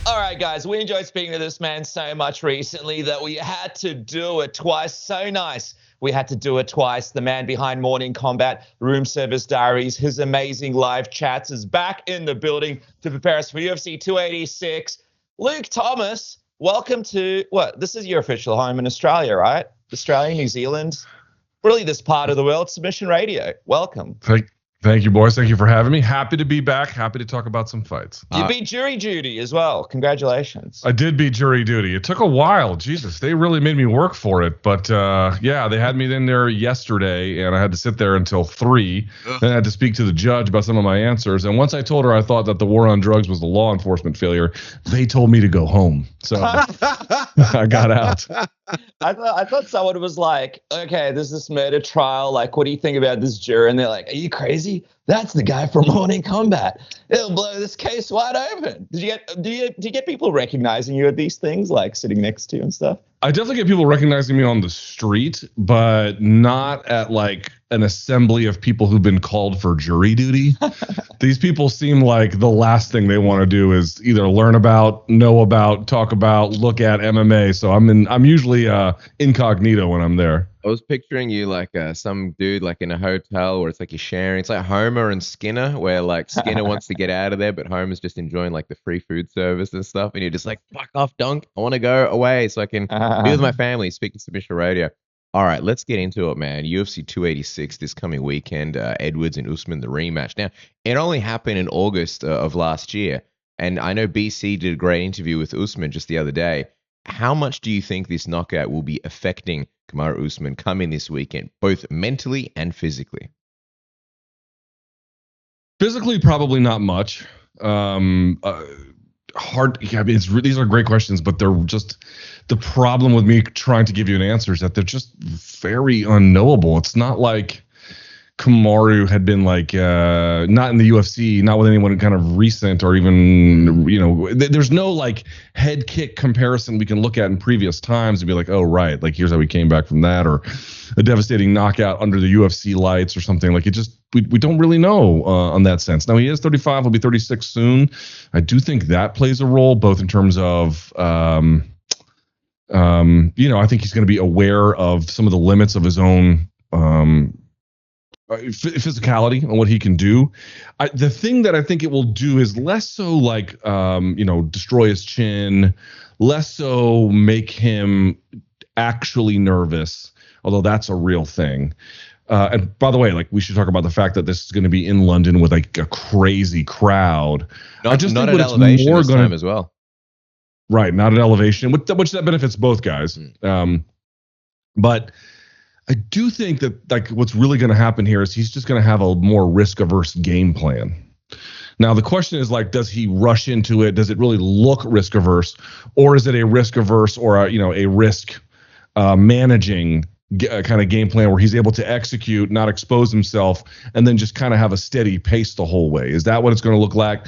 All right, guys, we enjoyed speaking to this man so much recently that we had to do it twice. So nice. We had to do it twice. The man behind Morning Kombat, Room Service Diaries, his amazing live chats is back in the building to prepare us for UFC 286. Luke Thomas, welcome to, this is your official home in Australia, right? Australia, New Zealand, really this part of the world, Submission Radio. Welcome. Thank you, boys. Thank you for having me. Happy to be back. Happy to talk about some fights. You beat jury duty as well. Congratulations. I did beat jury duty. It took a while. Jesus, they really made me work for it. But yeah, they had me in there yesterday, and I had to sit there until 3. Then I had to speak to the judge about some of my answers. And once I told her I thought that the war on drugs was a law enforcement failure, they told me to go home. So I got out. I thought someone was like, okay, there's this murder trial. Like, what do you think about this juror? And they're like, are you crazy? That's the guy from Morning Kombat. It'll blow this case wide open. Do you get people recognizing you at these things, like sitting next to you and stuff? I definitely get people recognizing me on the street, but not at like an assembly of people who've been called for jury duty. These people seem like the last thing they want to do is either learn about, know about, talk about, look at MMA. So I'm usually incognito when I'm there. I was picturing you like some dude like in a hotel where it's like you're sharing. It's like Homer and Skinner, where like Skinner wants to get out of there, but Homer's just enjoying like the free food service and stuff. And you're just like, fuck off, dunk. I want to go away so I can be with my family, speak to Submission Radio. All right, let's get into it, man. UFC 286 this coming weekend. Edwards and Usman, the rematch. Now, it only happened in August of last year. And I know BC did a great interview with Usman just the other day. How much do you think this knockout will be affecting Kamaru Usman coming this weekend, both mentally and physically? Physically, probably not much. Hard. Yeah, I mean, these are great questions, but they're just the problem with me trying to give you an answer is that they're just very unknowable. It's not like Kamaru had been like not in the UFC, not with anyone kind of recent or even, you know, there's no like head kick comparison we can look at in previous times and be like, oh, right, like here's how we came back from that, or a devastating knockout under the UFC lights or something. Like it just, we don't really know on that sense. Now he is 35, he'll be 36 soon. I do think that plays a role, both in terms of, you know, I think he's going to be aware of some of the limits of his own physicality and what he can do. The thing that I think it will do is less so like, you know, destroy his chin, less so make him actually nervous, although that's a real thing. And by the way, like we should talk about the fact that this is going to be in London with like a crazy crowd. Not at elevation this time as well. Right, not at elevation, which that benefits both guys. But I do think that like what's really going to happen here is he's just going to have a more risk-averse game plan. Now the question is like, does he rush into it? Does it really look risk-averse, or is it a risk-averse or a risk managing kind of game plan where he's able to execute, not expose himself, and then just kind of have a steady pace the whole way? Is that what it's going to look like,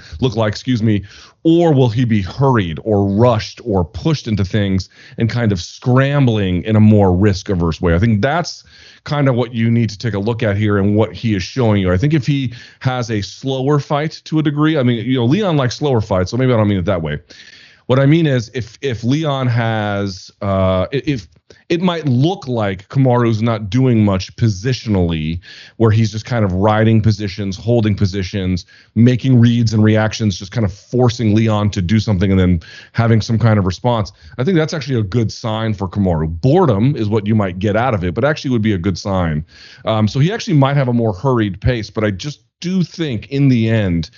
or will he be hurried or rushed or pushed into things and kind of scrambling in a more risk-averse way? I think that's kind of what you need to take a look at here and what he is showing you. I think if he has a slower fight to a degree, I mean, you know, Leon likes slower fights, so maybe I don't mean it that way. What I mean is if Leon has, if it might look like Kamaru's not doing much positionally, where he's just kind of riding positions, holding positions, making reads and reactions, just kind of forcing Leon to do something and then having some kind of response. I think that's actually a good sign for Kamaru. Boredom is what you might get out of it, but actually would be a good sign. So he actually might have a more hurried pace, but I just do think in the end,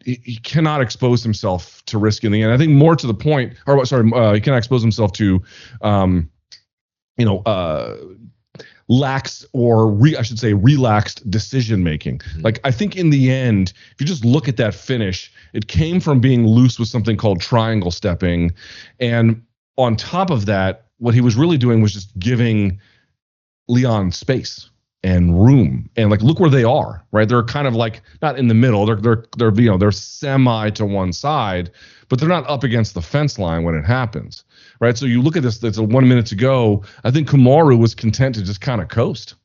he cannot expose himself to risk in the end. I think more to the point, or sorry, he cannot expose himself to, relaxed decision making. Like I think in the end, if you just look at that finish, it came from being loose with something called triangle stepping, and on top of that, what he was really doing was just giving Leon space and room, and like look where they are, right? They're kind of like not in the middle. They're semi to one side, but they're not up against the fence line when it happens, right? So you look at this. That's 1 minute to go. I think Kamaru was content to just kind of coast,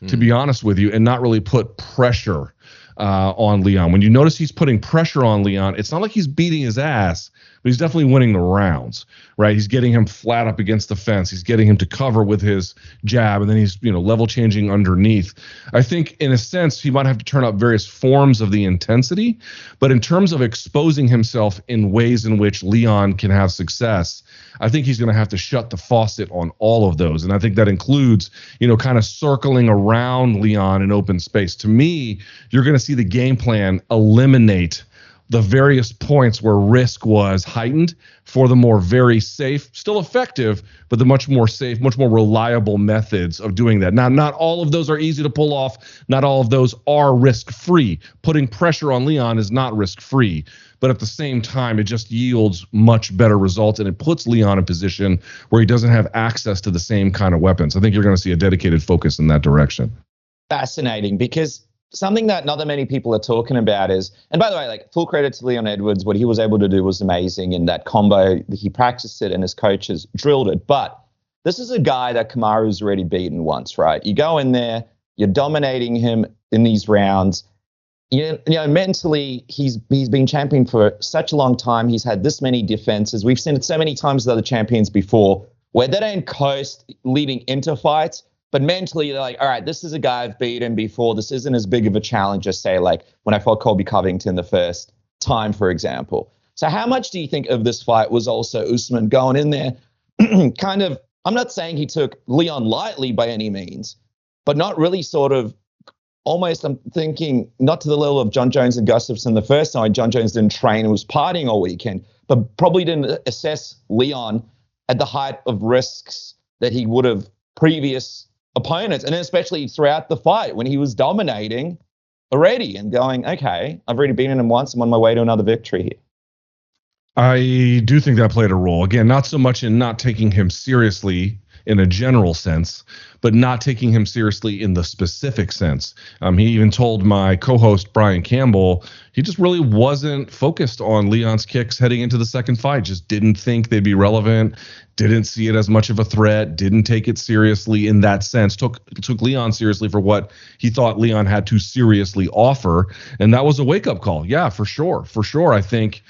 to be honest with you, and not really put pressure on Leon. When you notice he's putting pressure on Leon, it's not like he's beating his ass, but he's definitely winning the rounds, right? He's getting him flat up against the fence. He's getting him to cover with his jab, and then he's, level changing underneath. I think in a sense, he might have to turn up various forms of the intensity, but in terms of exposing himself in ways in which Leon can have success, I think he's going to have to shut the faucet on all of those. And I think that includes, kind of circling around Leon in open space. To me, you're going to see the game plan eliminate the various points where risk was heightened for the more very safe, still effective, but the much more safe, much more reliable methods of doing that. Now, not all of those are easy to pull off. Not all of those are risk-free. Putting pressure on Leon is not risk-free. But at the same time, it just yields much better results, and it puts Leon in a position where he doesn't have access to the same kind of weapons. I think you're going to see a dedicated focus in that direction. Fascinating, because something that not that many people are talking about is, and by the way, like, full credit to Leon Edwards, what he was able to do was amazing in that combo. He practiced it and his coaches drilled it. But this is a guy that Kamaru's already beaten once, right? You go in there, you're dominating him in these rounds. Mentally, he's been champion for such a long time. He's had this many defenses. We've seen it so many times with other champions before where they don't coast leading into fights, but mentally they're like, all right, this is a guy I've beaten before. This isn't as big of a challenge as, say, like when I fought Colby Covington the first time, for example. So how much do you think of this fight was also Usman going in there kind of, I'm not saying he took Leon lightly by any means, but not really sort of almost, I'm thinking, not to the level of John Jones and Gustafsson the first time. John Jones didn't train and was partying all weekend, but probably didn't assess Leon at the height of risks that he would have previous opponents, and especially throughout the fight when he was dominating already and going, okay, I've already beaten him once. I'm on my way to another victory here. I do think that played a role. Again, not so much in not taking him seriously in a general sense, but not taking him seriously in the specific sense. He even told my co-host, Brian Campbell, he just really wasn't focused on Leon's kicks heading into the second fight, just didn't think they'd be relevant, didn't see it as much of a threat, didn't take it seriously in that sense, took Leon seriously for what he thought Leon had to seriously offer. And that was a wake-up call. Yeah, for sure. I think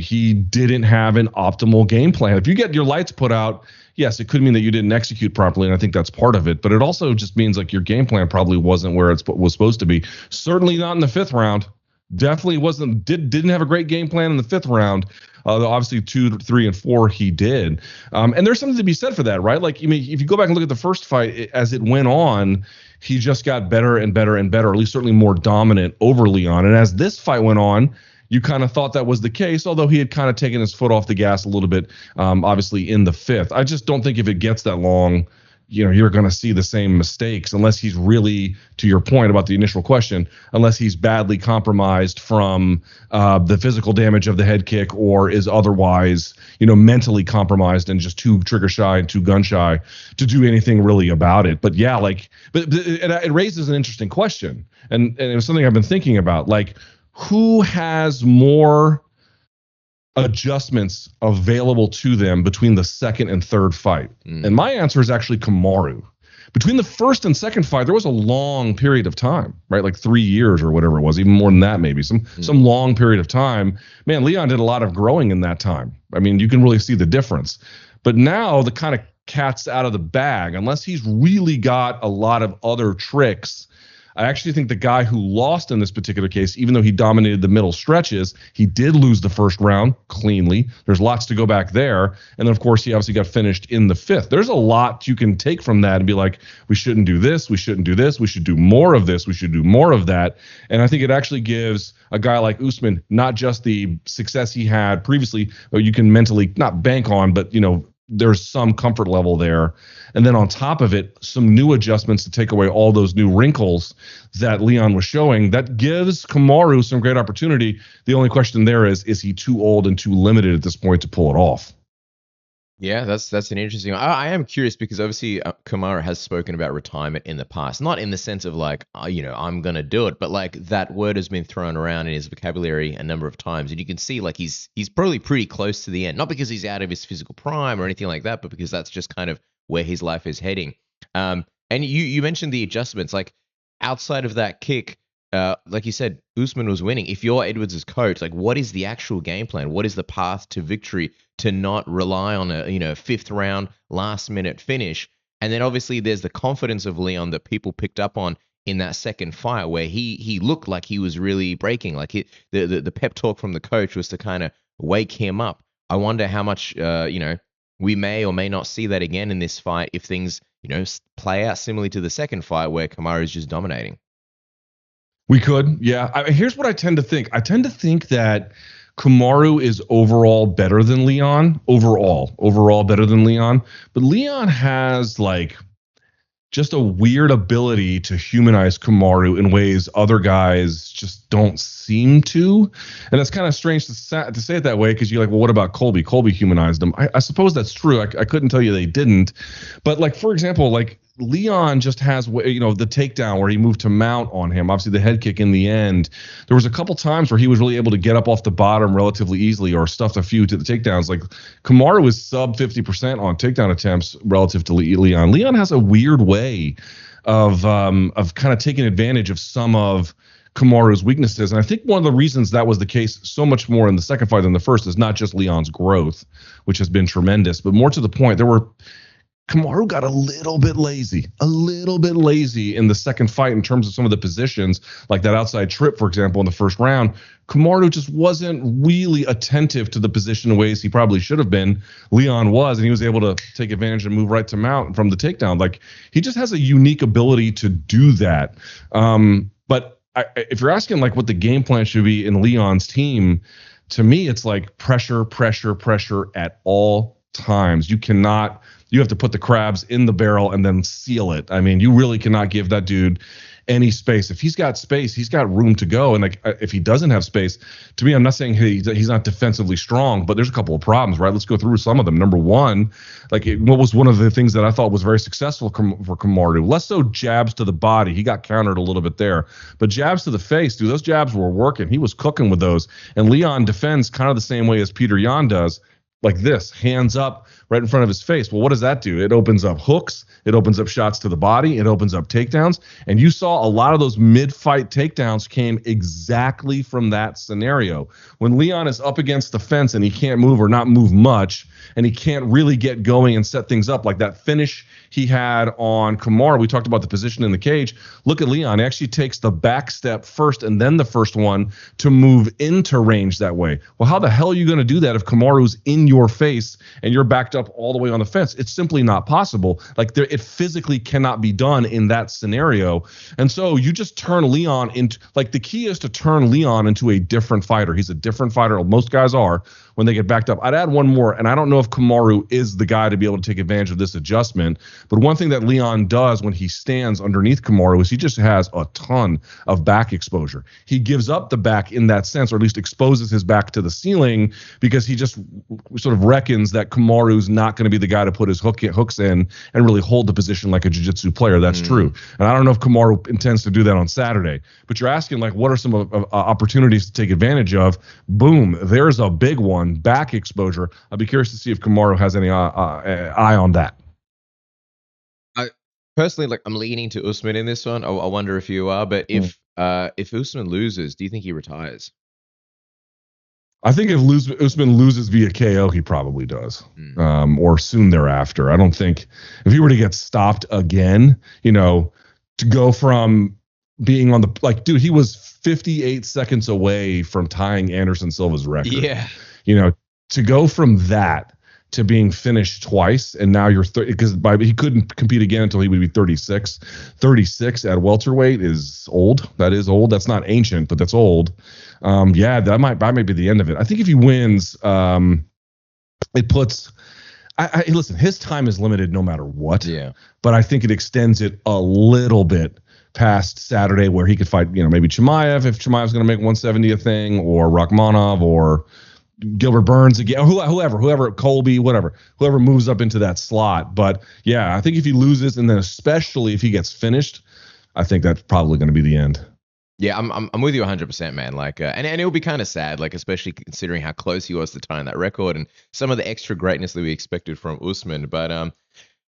he didn't have an optimal game plan. If you get your lights put out, yes, it could mean that you didn't execute properly, and I think that's part of it. But it also just means like your game plan probably wasn't where it was supposed to be. Certainly not in the fifth round. Definitely didn't have a great game plan in the fifth round. Obviously 2, 3, and 4 he did. And there's something to be said for that, right? Like, I mean, if you go back and look at the first fight, as it went on, he just got better and better and better, or at least certainly more dominant over Leon. And as this fight went on, you kind of thought that was the case, although he had kind of taken his foot off the gas a little bit, obviously in the fifth. I just don't think if it gets that long, you're going to see the same mistakes unless he's really, to your point about the initial question, unless he's badly compromised from the physical damage of the head kick or is otherwise, mentally compromised and just too trigger shy and too gun shy to do anything really about it. But yeah, but it raises an interesting question. And it was something I've been thinking about, like, who has more adjustments available to them between the second and third fight? And my answer is actually Kamaru. Between the first and second fight, there was a long period of time, right? Like 3 years or whatever it was, even more than that, maybe some long period of time. Man, Leon did a lot of growing in that time. I mean, you can really see the difference. But now the kind of cat's out of the bag, unless he's really got a lot of other tricks. I actually think the guy who lost in this particular case, even though he dominated the middle stretches, he did lose the first round cleanly. There's lots to go back there. And then, of course, he obviously got finished in the fifth. There's a lot you can take from that and be like, we shouldn't do this. We shouldn't do this. We should do more of this. We should do more of that. And I think it actually gives a guy like Usman not just the success he had previously, or you can mentally not bank on, but, there's some comfort level there. And then on top of it, some new adjustments to take away all those new wrinkles that Leon was showing. That gives Kamaru some great opportunity. The only question there is he too old and too limited at this point to pull it off? Yeah, that's an interesting. I am curious because obviously Kamaru has spoken about retirement in the past, not in the sense of like, I'm gonna do it, but like that word has been thrown around in his vocabulary a number of times, and you can see like he's probably pretty close to the end, not because he's out of his physical prime or anything like that, but because that's just kind of where his life is heading. And you mentioned the adjustments, like outside of that kick, like you said, Usman was winning. If you're Edwards' coach, like, what is the actual game plan? What is the path to victory to not rely on a fifth round last minute finish? And then obviously there's the confidence of Leon that people picked up on in that second fight, where he looked like he was really breaking. Like the pep talk from the coach was to kind of wake him up. I wonder how much we may or may not see that again in this fight if things play out similarly to the second fight where Kamaru is just dominating. We could, yeah. Here's what I tend to think. I tend to think that Kamaru is overall better than Leon. Overall better than Leon. But Leon has like just a weird ability to humanize Kamaru in ways other guys just don't seem to. And that's kind of strange to say it that way, because you're like, well, what about Colby? Colby humanized him. I suppose that's true. I couldn't tell you they didn't. But like, for example, like Leon just has, the takedown where he moved to mount on him. Obviously, the head kick in the end. There was a couple times where he was really able to get up off the bottom relatively easily or stuffed a few to the takedowns. Like Kamaru was sub 50% on takedown attempts relative to Leon. Leon has a weird way of kind of taking advantage of some of Kamaru's weaknesses. And I think one of the reasons that was the case so much more in the second fight than the first is not just Leon's growth, which has been tremendous, but more to the point, Kamaru got a little bit lazy in the second fight in terms of some of the positions, like that outside trip, for example, in the first round. Kamaru just wasn't really attentive to the position in ways he probably should have been. Leon was, and he was able to take advantage and move right to mount from the takedown. Like, he just has a unique ability to do that. But if you're asking like what the game plan should be in Leon's team, to me, it's like pressure at all times. You have to put the crabs in the barrel and then seal it. I mean, you really cannot give that dude any space. If he's got space, he's got room to go. And like, if he doesn't have space, to me, I'm not saying he's not defensively strong, but there's a couple of problems, right? Let's go through some of them. Number one, what was one of the things that I thought was very successful for Kamaru? Less so jabs to the body. He got countered a little bit there, but jabs to the face, dude, those jabs were working. He was cooking with those. And Leon defends kind of the same way as Peter Yan does. Like this, hands up right in front of his face. Well, what does that do? It opens up hooks. It opens up shots to the body. It opens up takedowns. And you saw a lot of those mid-fight takedowns came exactly from that scenario. When Leon is up against the fence and he can't move or not move much, and he can't really get going and set things up, like that finish he had on Kamaru. We talked about the position in the cage. Look at Leon. He actually takes the back step first and then the first one to move into range that way. Well, how the hell are you going to do that if Kamaru's in your face and you're backed up all the way on the fence? It's simply not possible. Like, it physically cannot be done in that scenario. And so you just turn Leon into, like, the key is to turn Leon into a different fighter. He's a different fighter. Most guys are when they get backed up. I'd add one more, and I don't know if Kamaru is the guy to be able to take advantage of this adjustment, but one thing that Leon does when he stands underneath Kamaru is he just has a ton of back exposure. He gives up the back in that sense, or at least exposes his back to the ceiling, because he just sort of reckons that Kamaru's not going to be the guy to put his hooks in and really hold the position like a jiu-jitsu player. That's true. And I don't know if Kamaru intends to do that on Saturday, but you're asking, like, what are some opportunities to take advantage of? Boom, there's a big one. Back exposure. I'll be curious to see if Kamaru has any eye on that. I personally, like, I'm leaning to Usman in this one. I wonder if you are, but if Usman loses, do you think he retires? I think if Usman loses via KO, he probably does, or soon thereafter. I don't think if he were to get stopped again, to go from being on the, like, dude, he was 58 seconds away from tying Anderson Silva's record. Yeah. To go from that to being finished twice, and now you're because he couldn't compete again until he would be 36. 36 at welterweight is old. That is old. That's not ancient, but that's old. That might be the end of it. I think if he wins, it puts. Listen, his time is limited no matter what. Yeah. But I think it extends it a little bit past Saturday, where he could fight, maybe Chimaev, if Chimaev's going to make 170 a thing, or Rakhmonov, or Gilbert Burns again, or whoever, Colby, whoever moves up into that slot. But yeah, I think if he loses, and then especially if he gets finished, I think that's probably going to be the end. Yeah, I'm with you 100%, man. Like, and it'll be kind of sad, like, especially considering how close he was to tying that record and some of the extra greatness that we expected from Usman. But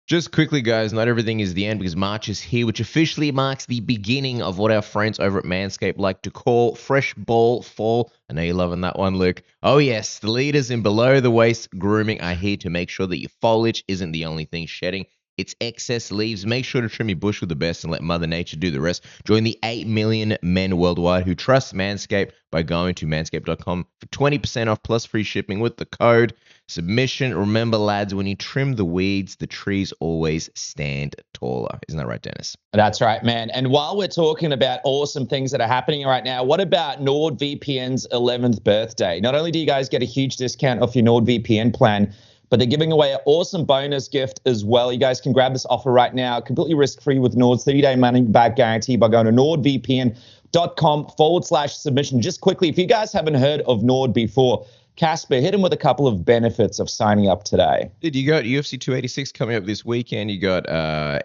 Just quickly, guys, not everything is the end because March is here, which officially marks the beginning of what our friends over at Manscaped like to call fresh ball fall. I know you're loving that one, Luke. Oh, yes, the leaders in below-the-waist grooming are here to make sure that your foliage isn't the only thing shedding. It's excess leaves. Make sure to trim your bush with the best and let Mother Nature do the rest. Join the 8 million men worldwide who trust Manscaped by going to manscaped.com for 20% off plus free shipping with the code submission. Remember, lads, when you trim the weeds, the trees always stand taller. Isn't that right, Dennis? That's right, man. And while we're talking about awesome things that are happening right now, what about NordVPN's 11th birthday? Not only do you guys get a huge discount off your NordVPN plan, but they're giving away an awesome bonus gift as well. You guys can grab this offer right now, completely risk-free with Nord's 30-day money-back guarantee by going to nordvpn.com/submission. Just quickly, if you guys haven't heard of Nord before, Casper, hit him with a couple of benefits of signing up today. Dude, you got UFC 286 coming up this weekend. You got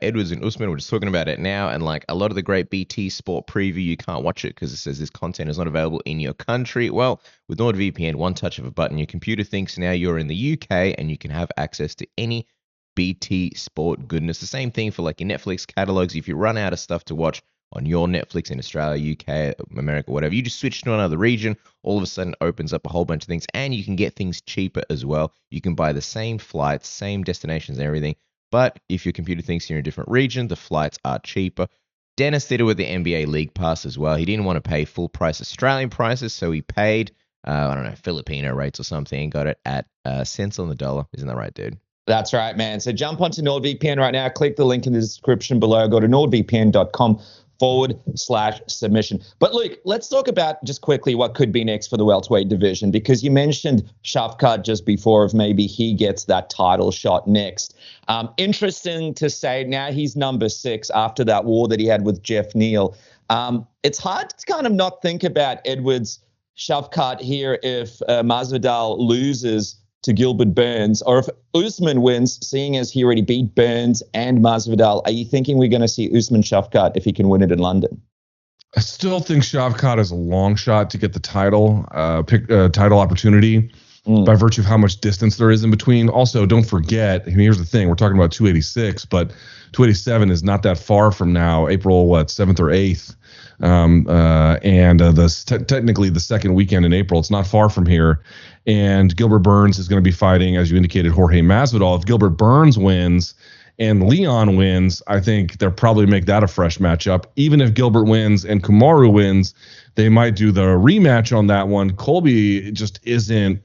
Edwards and Usman. We're just talking about it now. And like a lot of the great BT Sport preview, you can't watch it because it says this content is not available in your country. Well, with NordVPN, one touch of a button, your computer thinks now you're in the UK and you can have access to any BT Sport goodness. The same thing for like your Netflix catalogs. If you run out of stuff to watch on your Netflix in Australia, UK, America, whatever, you just switch to another region, all of a sudden opens up a whole bunch of things, and you can get things cheaper as well. You can buy the same flights, same destinations and everything, but if your computer thinks you're in a different region, the flights are cheaper. Dennis did it with the NBA League Pass as well. He didn't want to pay full price Australian prices, so he paid, I don't know, Filipino rates or something, and got it at cents on the dollar. Isn't that right, dude? That's right, man. So jump onto NordVPN right now. Click the link in the description below. Go to nordvpn.com/submission. But Luke, let's talk about just quickly what could be next for the welterweight division, because you mentioned Shavkat just before of maybe he gets that title shot next. Interesting to say now he's number 6 after that war that he had with Jeff Neal. It's hard to kind of not think about Edwards Shavkat here if Masvidal loses to Gilbert Burns, or if Usman wins, seeing as he already beat Burns and Masvidal. Are you thinking we're going to see Usman Shavkat if he can win it in London? I still think Shavkat is a long shot to get the title opportunity by virtue of how much distance there is in between. Also, don't forget, I mean, here's the thing. We're talking about 286, but 287 is not that far from now, April, 7th or 8th. Technically the second weekend in April. It's not far from here. And Gilbert Burns is going to be fighting, as you indicated, Jorge Masvidal. If Gilbert Burns wins and Leon wins, I think they'll probably make that a fresh matchup. Even if Gilbert wins and Kamaru wins, they might do the rematch on that one. Colby just isn't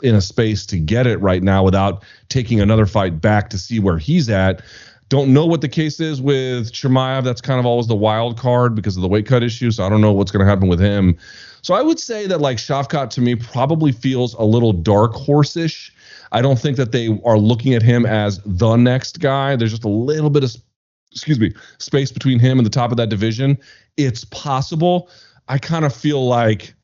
in a space to get it right now without taking another fight back to see where he's at. Don't know what the case is with Chimaev. That's kind of always the wild card because of the weight cut issue. So I don't know what's going to happen with him. So I would say that like Shavkat to me probably feels a little dark horse-ish. I don't think that they are looking at him as the next guy. There's just a little bit of, space between him and the top of that division. It's possible. I kind of feel like,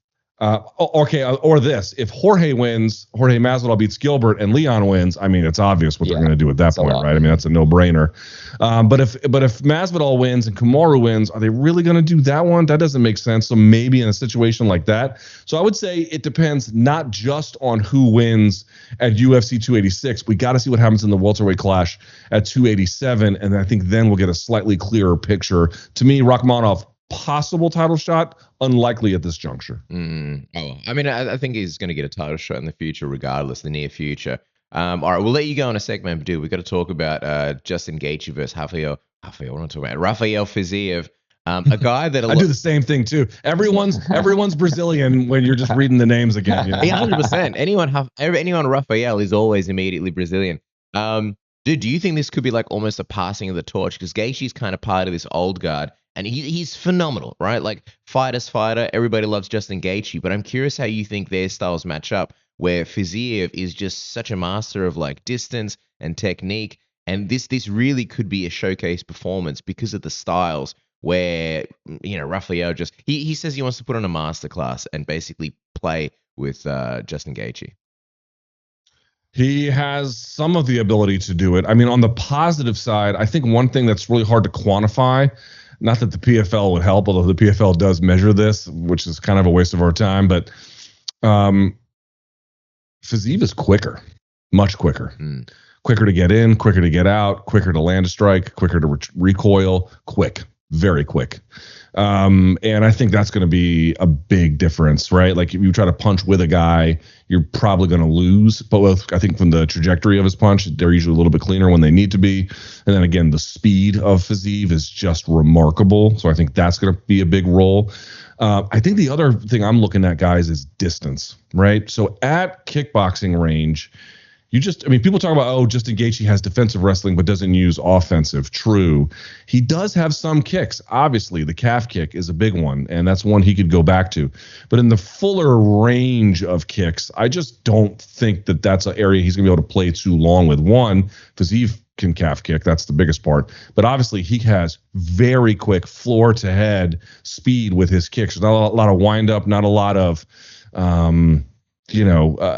or this, if Jorge wins, Jorge Masvidal beats Gilbert and Leon wins, I mean, it's obvious what they're going to do at that point, right? I mean, that's a no-brainer. But if Masvidal wins and Kamaru wins, are they really going to do that one? That doesn't make sense. So maybe in a situation like that. So I would say it depends not just on who wins at UFC 286. We got to see what happens in the welterweight clash at 287, and I think then we'll get a slightly clearer picture. To me, Rakhmonov, possible title shot, unlikely at this juncture. I mean, I think he's going to get a title shot in the future, regardless, the near future. All right, we'll let you go in a segment, but dude, we've got to talk about Justin Gaethje versus Rafael Fiziev. A guy that I do the same thing too. Everyone's Brazilian when you're just reading the names again. You know? 100%. Anyone Rafael is always immediately Brazilian. Dude, do you think this could be like almost a passing of the torch? Because Gaethje's kind of part of this old guard. And he's phenomenal, right? Like, fighter. Everybody loves Justin Gaethje. But I'm curious how you think their styles match up, where Fiziev is just such a master of, like, distance and technique. And this really could be a showcase performance because of the styles where, you know, Rafael just... He says he wants to put on a masterclass and basically play with Justin Gaethje. He has some of the ability to do it. I mean, on the positive side, I think one thing that's really hard to quantify... Not that the PFL would help, although the PFL does measure this, which is kind of a waste of our time. But Fiziev is quicker, much quicker. quicker to get in, quicker to get out, quicker to land a strike, quicker to recoil, quick, very quick. And I think that's going to be a big difference, right? Like if you try to punch with a guy, you're probably going to lose. But I think from the trajectory of his punch, they're usually a little bit cleaner when they need to be. And then again, the speed of Fiziev is just remarkable. So I think that's going to be a big role. I think the other thing I'm looking at, guys, is distance, right? So at kickboxing range, people talk about, Justin Gaethje has defensive wrestling but doesn't use offensive. True. He does have some kicks. Obviously, the calf kick is a big one, and that's one he could go back to. But in the fuller range of kicks, I just don't think that that's an area he's going to be able to play too long with. One, Fiziev can calf kick. That's the biggest part. But obviously, he has very quick floor-to-head speed with his kicks. There's not a lot of wind-up, not a lot of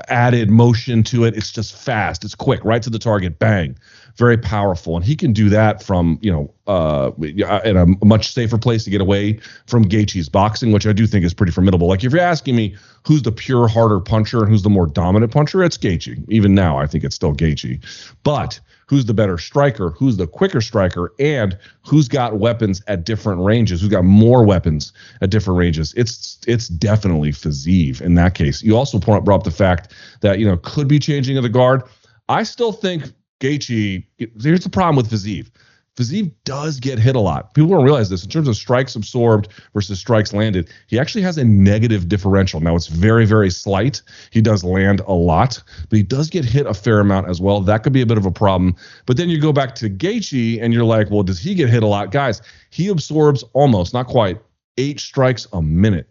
added motion to it. It's just fast. It's quick, right to the target, bang. Very powerful. And he can do that from, in a much safer place to get away from Gaethje's boxing, which I do think is pretty formidable. Like if you're asking me who's the pure harder puncher and who's the more dominant puncher, it's Gaethje. Even now, I think it's still Gaethje. But who's the better striker, who's the quicker striker, and who's got weapons at different ranges, who's got more weapons at different ranges, it's definitely Fiziev in that case. You also brought up the fact that, could be changing of the guard. I still think Gaethje, here's the problem with Fiziev. Fiziev does get hit a lot. People don't realize this. In terms of strikes absorbed versus strikes landed, he actually has a negative differential. Now, it's very, very slight. He does land a lot, but he does get hit a fair amount as well. That could be a bit of a problem. But then you go back to Gaethje, and you're like, well, does he get hit a lot? Guys, he absorbs almost, not quite, 8 strikes a minute,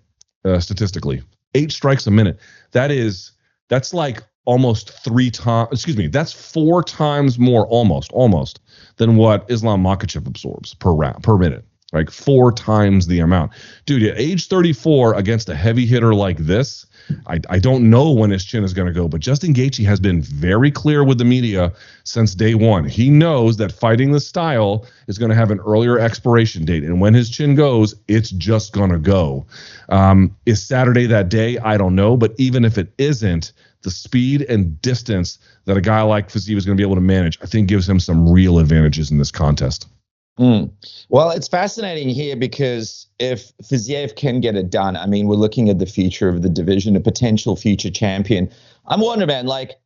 statistically. 8 strikes a minute. That's like almost 3 times, that's 4 times more almost than what Islam Makhachev absorbs per minute, like 4 times the amount. Dude, at age 34 against a heavy hitter like this, I don't know when his chin is going to go, but Justin Gaethje has been very clear with the media since day one. He knows that fighting this style is going to have an earlier expiration date, and when his chin goes, it's just going to go. Is Saturday that day? I don't know, but even if it isn't, the speed and distance that a guy like Fiziev is going to be able to manage, I think gives him some real advantages in this contest. Well, it's fascinating here because if Fiziev can get it done, I mean, we're looking at the future of the division, a potential future champion. I'm wondering, man, like,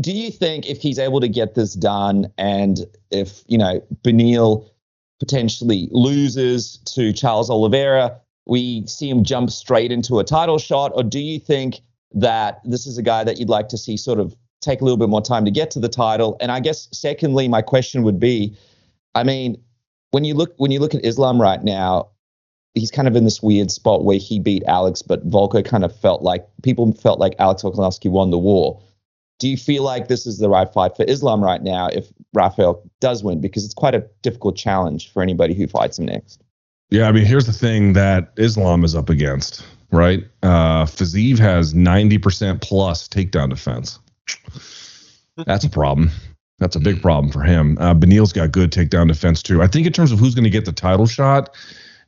do you think if he's able to get this done and if, Beneil potentially loses to Charles Oliveira, we see him jump straight into a title shot? Or do you think that this is a guy that you'd like to see sort of take a little bit more time to get to the title? And I guess, secondly, my question would be, I mean, when you look at Islam right now, he's kind of in this weird spot where he beat Alex, but Volko kind of people felt like Alex Volkanovski won the war. Do you feel like this is the right fight for Islam right now if Rafael does win? Because it's quite a difficult challenge for anybody who fights him next. Yeah, I mean, here's the thing that Islam is up against, right? Fiziev has 90% plus takedown defense. That's a problem. That's a big problem for him. Beneil's got good takedown defense too. I think in terms of who's going to get the title shot,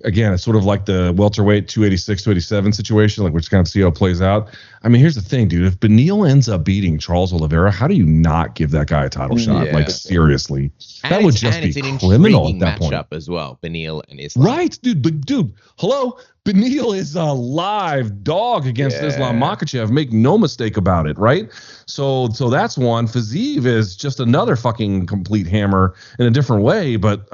again, it's sort of like the welterweight 286, 287 situation. Like we're just going to see how it plays out. I mean, here's the thing, dude. If Beneil ends up beating Charles Oliveira, how do you not give that guy a title shot? Like seriously, that would just be criminal at that point. Matchup as well, Beneil and Islam. Right, dude. Hello. Beneil is a live dog against Islam Makhachev. Make no mistake about it, right? So that's one. Fiziev is just another fucking complete hammer in a different way, but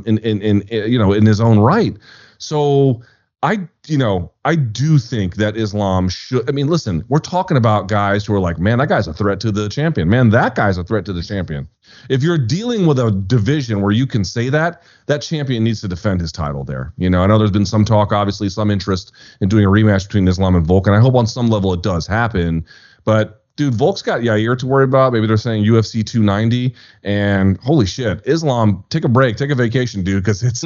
in his own right. So I do think that Islam should. I mean, listen, we're talking about guys who are like, man, that guy's a threat to the champion. Man, that guy's a threat to the champion. If you're dealing with a division where you can say that champion needs to defend his title there. I know there's been some talk, obviously, some interest in doing a rematch between Islam and Volk, and I hope on some level it does happen. But dude, Volk's got Yair to worry about. Maybe they're saying UFC 290. And holy shit, Islam, take a break, take a vacation, dude, because it's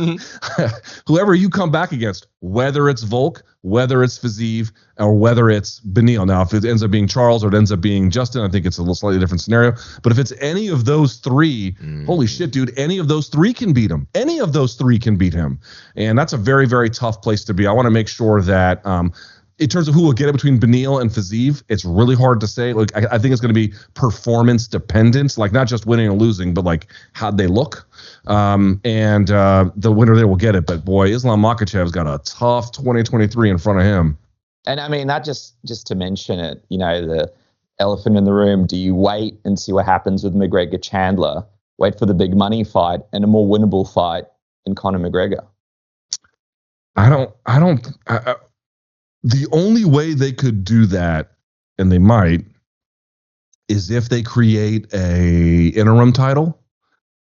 whoever you come back against, whether it's Volk, whether it's Fiziev, or whether it's Beneil. Now, if it ends up being Charles or it ends up being Justin, I think it's a little slightly different scenario. But if it's any of those three, holy shit, dude, any of those three can beat him. Any of those three can beat him. And that's a very, very tough place to be. I want to make sure that in terms of who will get it between Beneil and Fiziev, it's really hard to say. Like, I think it's going to be performance dependent, like not just winning or losing, but like how they look. And the winner there will get it. But boy, Islam Makhachev's got a tough 2023 in front of him. And I mean, not just to mention it, you know, the elephant in the room. Do you wait and see what happens with McGregor Chandler? Wait for the big money fight and a more winnable fight in Conor McGregor. The only way they could do that, and they might, is if they create a interim title,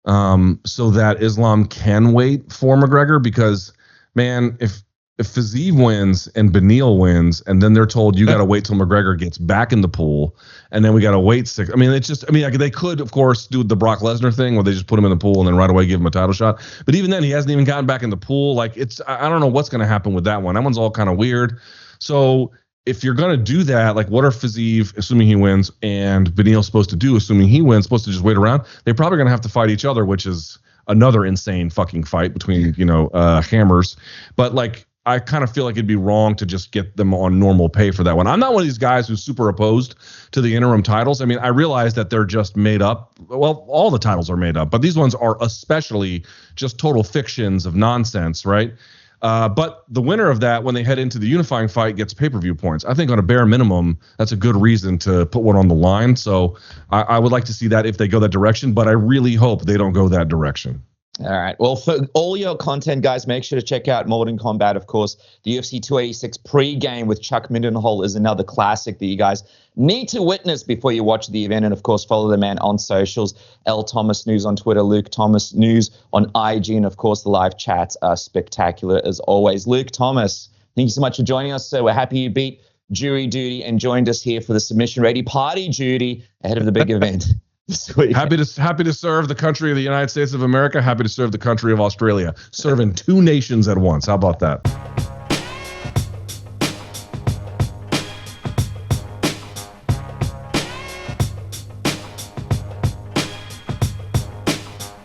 so that Islam can wait for McGregor. Because, man, if Fiziev wins and Beneil wins, and then they're told you got to wait till McGregor gets back in the pool, and then we got to wait 6. I mean, it's just, I mean, like, they could, of course, do the Brock Lesnar thing where they just put him in the pool and then right away give him a title shot. But even then, he hasn't even gotten back in the pool. Like, I don't know what's going to happen with that one. That one's all kind of weird. So if you're going to do that, like, what are Fiziev, assuming he wins, and Beneil supposed to do, assuming he wins, supposed to just wait around? They're probably going to have to fight each other, which is another insane fucking fight between, hammers. But, like, I kind of feel like it'd be wrong to just get them on normal pay for that one. I'm not one of these guys who's super opposed to the interim titles. I mean, I realize that they're just made up. Well, all the titles are made up, but these ones are especially just total fictions of nonsense, right? But the winner of that, when they head into the unifying fight, gets pay-per-view points. I think on a bare minimum, that's a good reason to put one on the line. So I would like to see that if they go that direction, but I really hope they don't go that direction. All right. Well, for all your content, guys, make sure to check out Morning Kombat. Of course, the UFC 286 pre-game with Chuck Mindenhall is another classic that you guys need to witness before you watch the event. And, of course, follow the man on socials, L Thomas News on Twitter, Luke Thomas News on IG. And, of course, the live chats are spectacular as always. Luke Thomas, thank you so much for joining us. So we're happy you beat jury duty and joined us here for the submission ready party duty ahead of the big event. Sweet. Happy to serve the country of the United States of America. Happy to serve the country of Australia. Serving 2 nations at once. How about that?